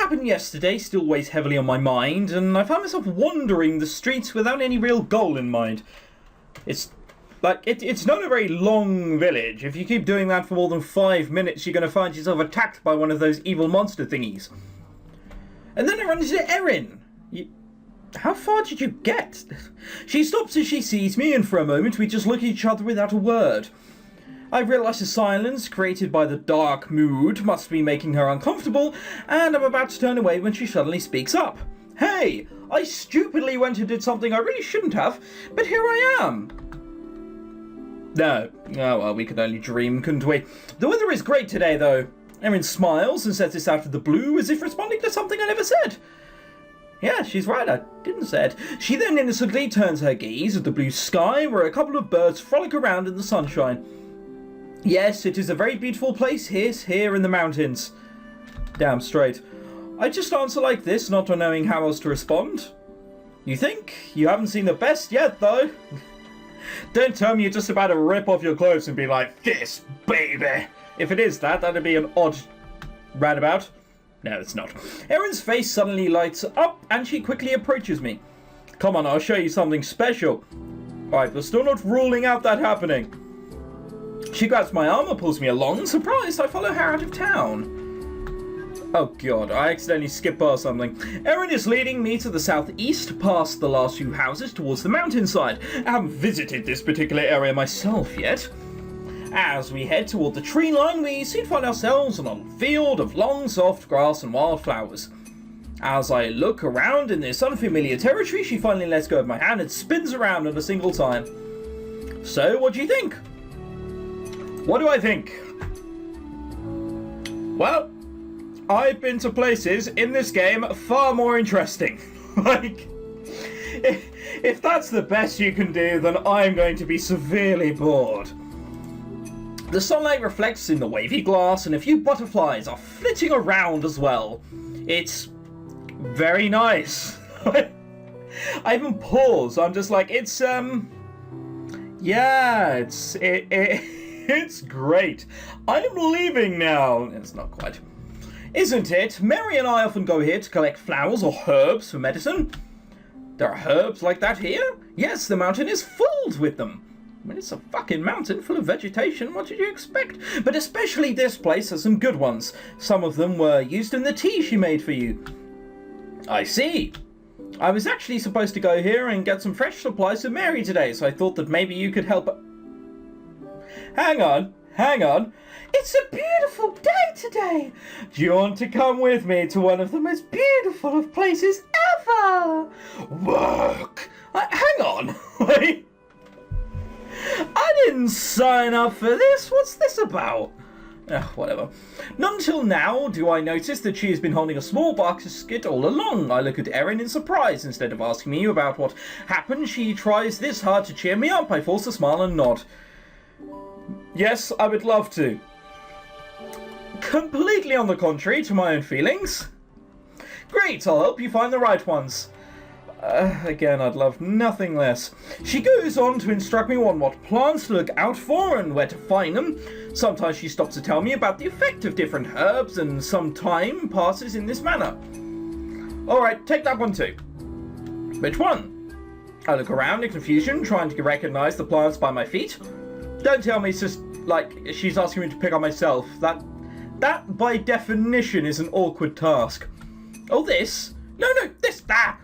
happened yesterday still weighs heavily on my mind, and I found myself wandering the streets without any real goal in mind. It's not a very long village. If you keep doing that for more than 5 minutes, you're going to find yourself attacked by one of those evil monster thingies. And then I run into Erin. How far did you get? She stops as she sees me, and for a moment we just look at each other without a word. I realise the silence created by the dark mood must be making her uncomfortable, and I'm about to turn away when she suddenly speaks up. Hey, I stupidly went and did something I really shouldn't have, but here I am. No. Oh, well, we could only dream, couldn't we? The weather is great today, though. Erin smiles and says this out of the blue, as if responding to something I never said. Yeah, she's right, I didn't say it. She then innocently turns her gaze at the blue sky, where a couple of birds frolic around in the sunshine. Yes, it is a very beautiful place here in the mountains. Damn straight. I just answer like this, not knowing how else to respond. You think? You haven't seen the best yet, though. Don't tell me you're just about to rip off your clothes and be like, this, baby. If it is that, that'd be an odd roundabout. No, it's not. Erin's face suddenly lights up, and she quickly approaches me. Come on, I'll show you something special. Alright, we're still not ruling out that happening. She grabs my arm and pulls me along. Surprised, I follow her out of town. Oh god, I accidentally skipped past something. Erin is leading me to the southeast, past the last few houses towards the mountainside. I haven't visited this particular area myself yet. As we head toward the tree line, we soon find ourselves on a field of long, soft grass and wildflowers. As I look around in this unfamiliar territory, she finally lets go of my hand and spins around at a single time. So, what do you think? What do I think? Well, I've been to places in this game far more interesting. Like, if that's the best you can do, then I'm going to be severely bored. The sunlight reflects in the wavy glass, and a few butterflies are flitting around as well. It's very nice. I even pause. I'm just like, it's great. I'm leaving now. It's not quite. Isn't it? Mary and I often go here to collect flowers or herbs for medicine. There are herbs like that here? Yes, the mountain is filled with them. I mean, it's a fucking mountain full of vegetation. What did you expect? But especially this place has some good ones. Some of them were used in the tea she made for you. I see. I was actually supposed to go here and get some fresh supplies for Mary today, so I thought that maybe you could help. Hang on. It's a beautiful day today. Do you want to come with me to one of the most beautiful of places ever? Work. Hang on. Wait. I didn't sign up for this. What's this about? Whatever. Not until now do I notice that she has been holding a small basket all along. I look at Erin in surprise. Instead of asking me about what happened, she tries this hard to cheer me up. I force a smile and nod. Yes, I would love to. Completely on the contrary to my own feelings. Great, I'll help you find the right ones. Again, I'd love nothing less. She goes on to instruct me on what plants to look out for and where to find them. Sometimes she stops to tell me about the effect of different herbs, and some time passes in this manner. Alright, take that one too. Which one? I look around in confusion, trying to recognize the plants by my feet. Don't tell me it's just, like, she's asking me to pick up myself. That by definition is an awkward task. Oh, this? No, that!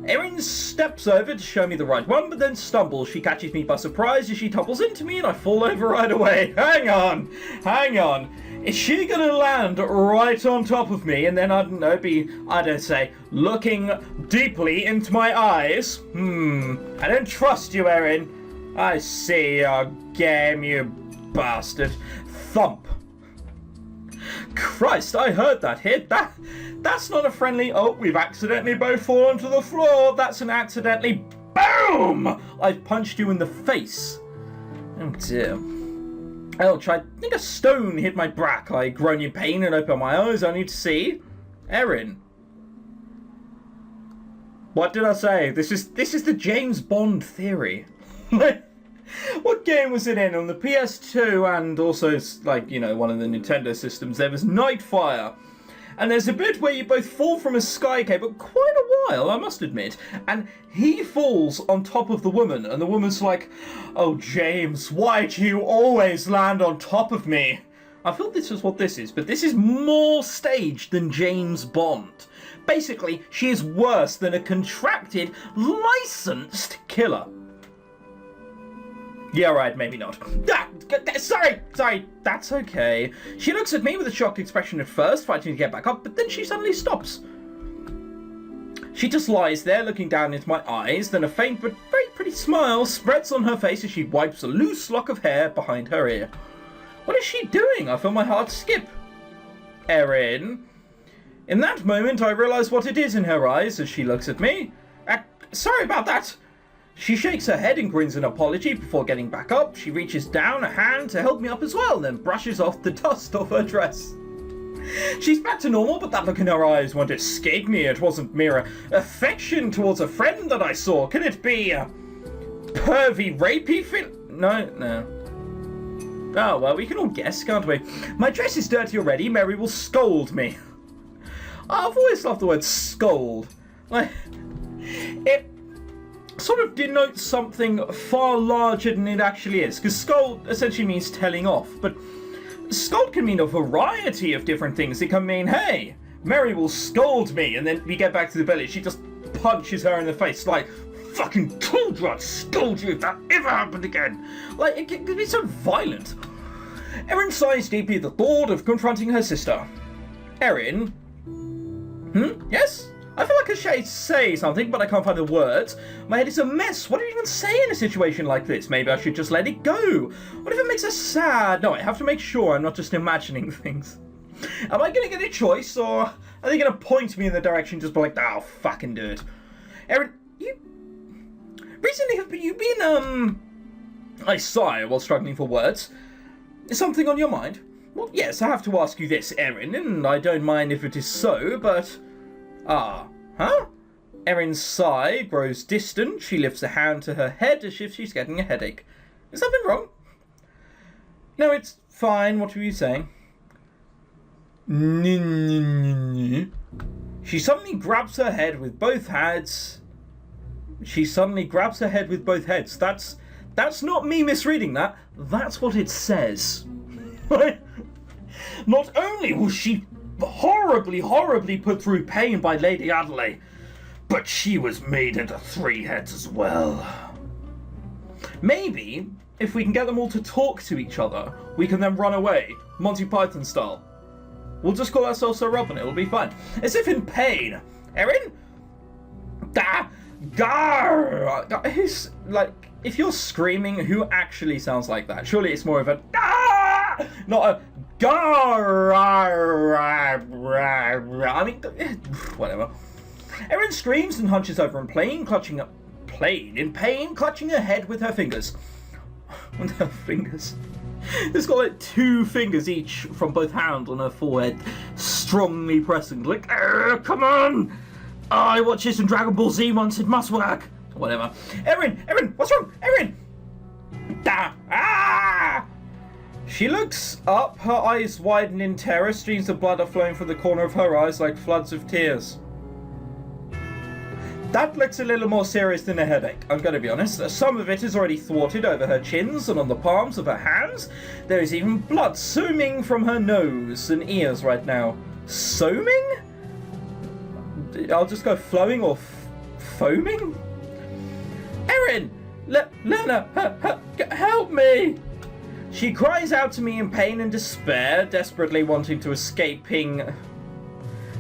Erin steps over to show me the right one, but then stumbles. She catches me by surprise as she topples into me, and I fall over right away. Hang on. Is she gonna land right on top of me and then, looking deeply into my eyes? I don't trust you, Erin. I see your game, you bastard. Thump. Christ, I heard that hit. That's not a friendly, oh, we've accidentally both fallen to the floor. That's an accidentally, boom! I've punched you in the face. Oh dear. Ouch, I think a stone hit my back. I groan in pain and open my eyes only to see Erin. What did I say? This is the James Bond theory. What game was it in? On the PS2 and also, like, you know, one of the Nintendo systems, there was Nightfire. And there's a bit where you both fall from a sky cable, quite a while, I must admit. And he falls on top of the woman, and the woman's like, "Oh, James, why do you always land on top of me?" I thought this was what this is, but this is more staged than James Bond. Basically, she is worse than a contracted, licensed killer. Yeah, right, maybe not. Sorry, that's okay. She looks at me with a shocked expression at first, fighting to get back up, but then she suddenly stops. She just lies there, looking down into my eyes, then a faint but very pretty smile spreads on her face as she wipes a loose lock of hair behind her ear. What is she doing? I feel my heart skip. Erin. In that moment, I realise what it is in her eyes as she looks at me. Sorry about that. She shakes her head and grins an apology before getting back up. She reaches down a hand to help me up as well, then brushes off the dust off her dress. She's back to normal, but that look in her eyes won't escape me. It wasn't mere affection towards a friend that I saw. Can it be a pervy, rapey feel? No. Oh, well, we can all guess, can't we? My dress is dirty already. Mary will scold me. I've always loved the word scold. It sort of denotes something far larger than it actually is, because scold essentially means telling off, but scold can mean a variety of different things. It can mean, hey, Mary will scold me, and then we get back to the village, she just punches her in the face, like, fucking told you I'd scold you if that ever happened again. Like, it can be so violent. Erin sighs deeply at the thought of confronting her sister. Erin? Yes? I feel like I should say something, but I can't find the words. My head is a mess. What do you even say in a situation like this? Maybe I should just let it go. What if it makes us sad? No, I have to make sure I'm not just imagining things. Am I going to get a choice, or are they going to point me in the direction, just be like, oh, fucking do it? Erin, recently have you been, I sigh while struggling for words. Is something on your mind? Well, yes, I have to ask you this, Erin, and I don't mind if it is so, but... Huh? Erin's sigh grows distant. She lifts a hand to her head as if she's getting a headache. Is something wrong? No, it's fine. What were you saying? She suddenly grabs her head with both hands. That's not me misreading that. That's what it says. Not only was she horribly put through pain by Lady Adelaide, but she was made into three heads as well. Maybe, if we can get them all to talk to each other, we can then run away, Monty Python style. We'll just call ourselves Sir Robin, it'll be fine. As if in pain. Erin? Who's, like, if you're screaming, who actually sounds like that? Surely it's more of a not a I mean, whatever. Erin screams and hunches over in pain, clutching her head with her fingers. It's got like 2 fingers each from both hands on her forehead, strongly pressing. Like, come on! I watched this in Dragon Ball Z once, it must work! Whatever. Erin, what's wrong? Erin! She looks up, her eyes widen in terror, streams of blood are flowing from the corner of her eyes like floods of tears. That looks a little more serious than a headache, I'm going to be honest. Some of it is already thwarted over her chins and on the palms of her hands. There is even blood sooming from her nose and ears right now. Soaming? I'll just go flowing or foaming? Erin! Lena, help me! She cries out to me in pain and despair, desperately wanting to escaping...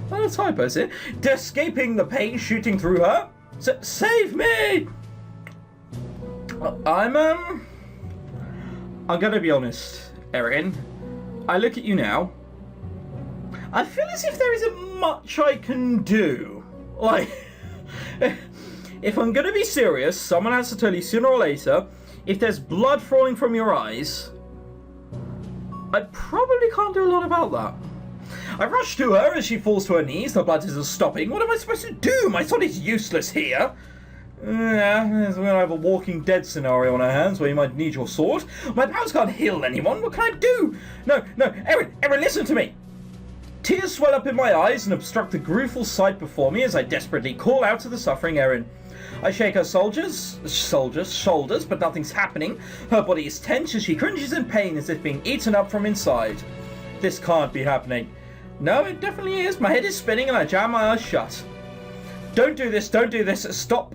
Well, that's typos here. Escaping the pain shooting through her. Save me! I'm gonna be honest, Erin. I look at you now. I feel as if there isn't much I can do. Like, if I'm gonna be serious, someone has to tell you sooner or later, if there's blood falling from your eyes, I probably can't do a lot about that. I rush to her as she falls to her knees. The blood isn't stopping. What am I supposed to do? My sword is useless here. Yeah, we're going to have a Walking Dead scenario on our hands where you might need your sword. My powers can't heal anyone. What can I do? No, Erin, listen to me. Tears swell up in my eyes and obstruct the gruesome sight before me as I desperately call out to the suffering Erin. I shake her shoulders, but nothing's happening. Her body is tense as she cringes in pain as if being eaten up from inside. This can't be happening. No, it definitely is. My head is spinning and I jam my eyes shut. Don't do this, don't do this. Stop.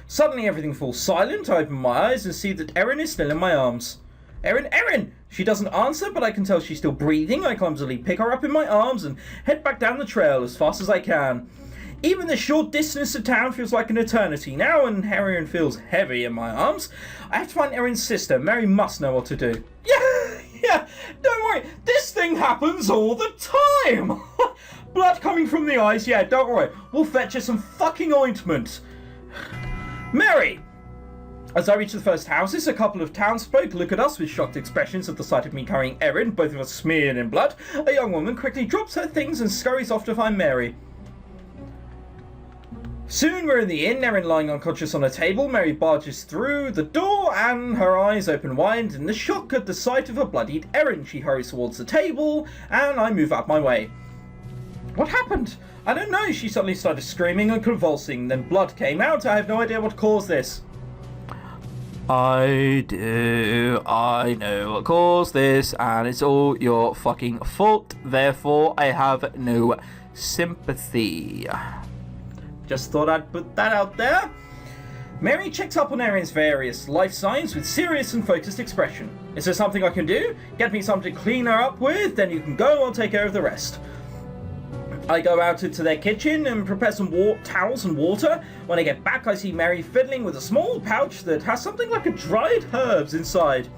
Suddenly everything falls silent. I open my eyes and see that Erin is still in my arms. Erin! She doesn't answer, but I can tell she's still breathing. I clumsily pick her up in my arms and head back down the trail as fast as I can. Even the short distance to town feels like an eternity now, and Erin feels heavy in my arms. I have to find Erin's sister. Mary must know what to do. Yeah, don't worry. This thing happens all the time. Blood coming from the eyes. Yeah, don't worry. We'll fetch her some fucking ointment. Mary! As I reach the first houses, a couple of townsfolk look at us with shocked expressions at the sight of me carrying Erin, both of us smeared in blood. A young woman quickly drops her things and scurries off to find Mary. Soon we're in the inn, Erin lying unconscious on a table. Mary barges through the door and her eyes open wide in the shock at the sight of a bloodied Erin. She hurries towards the table and I move out my way. What happened? I don't know. She suddenly started screaming and convulsing. Then blood came out. I have no idea what caused this. I do. I know what caused this, and it's all your fucking fault. Therefore, I have no sympathy. Just thought I'd put that out there. Mary checks up on Erin's various life signs with serious and focused expression. Is there something I can do? Get me something to clean her up with, then you can go, I'll take care of the rest. I go out into their kitchen and prepare some towels and water. When I get back, I see Mary fiddling with a small pouch that has something like a dried herbs inside.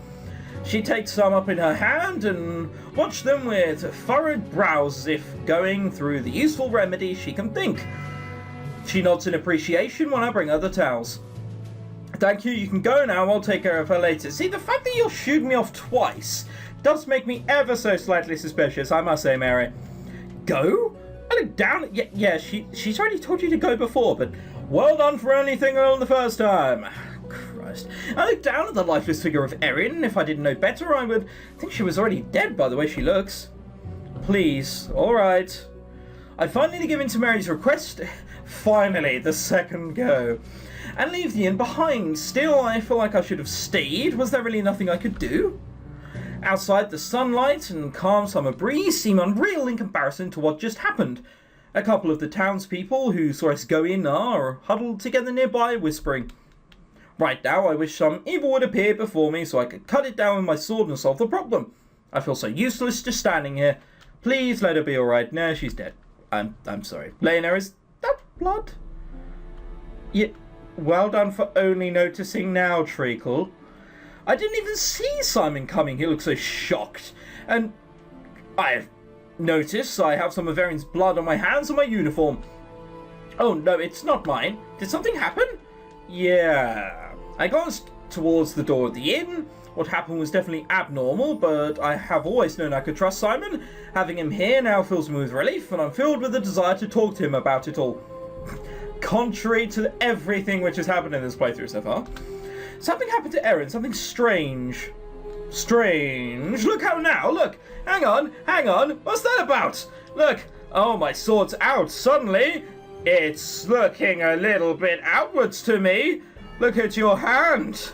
She takes some up in her hand and watches them with furrowed brows as if going through the useful remedies she can think. She nods in appreciation when I bring her the towels. Thank you, you can go now, I'll take care of her later. See, the fact that you're shooting me off twice does make me ever so slightly suspicious, I must say, Mary. Go? I look down. Yeah, she's already told you to go before, but well done for only thinking on the first time. Christ. I look down at the lifeless figure of Erin. If I didn't know better, I would think she was already dead by the way she looks. Please, alright. I finally give in to Mary's request. Finally, the second go. And leave the inn behind. Still, I feel like I should have stayed. Was there really nothing I could do? Outside, the sunlight and calm summer breeze seem unreal in comparison to what just happened. A couple of the townspeople who saw us go in are huddled together nearby, whispering. Right now, I wish some evil would appear before me so I could cut it down with my sword and solve the problem. I feel so useless just standing here. Please let her be alright. No, she's dead. I'm sorry. Lena, is that blood? Yeah, well done for only noticing now, Treacle. I didn't even see Simon coming. He looked so shocked. And I've noticed I have some of Erin's blood on my hands and my uniform. Oh, no, it's not mine. Did something happen? Yeah. I glanced towards the door of the inn. What happened was definitely abnormal, but I have always known I could trust Simon. Having him here now fills me with relief, and I'm filled with a desire to talk to him about it all. Contrary to everything which has happened in this playthrough so far. Something happened to Erin, something strange. Strange. Look how now, look. Hang on. What's that about? Look. Oh, my sword's out. Suddenly, it's looking a little bit outwards to me. Look at your hand.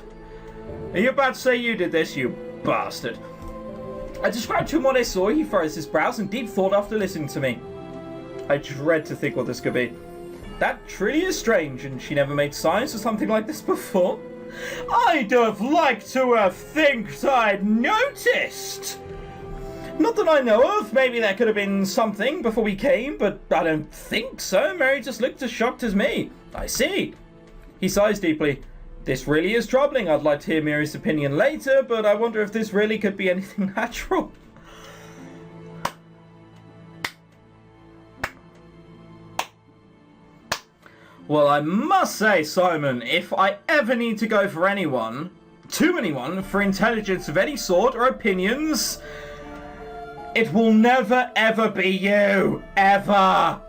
Are you about to say you did this, you bastard? I described to him what I saw. He furrows his brows in deep thought after listening to me. I dread to think what this could be. That truly is strange, and she never made signs of something like this before. I'd have liked to have think I'd noticed. Not that I know of. Maybe there could have been something before we came, but I don't think so. Mary just looked as shocked as me. I see. He sighs deeply. This really is troubling. I'd like to hear Mary's opinion later, but I wonder if this really could be anything natural. Well, I must say, Simon, if I ever need to go for anyone, for intelligence of any sort or opinions, it will never ever be you. Ever.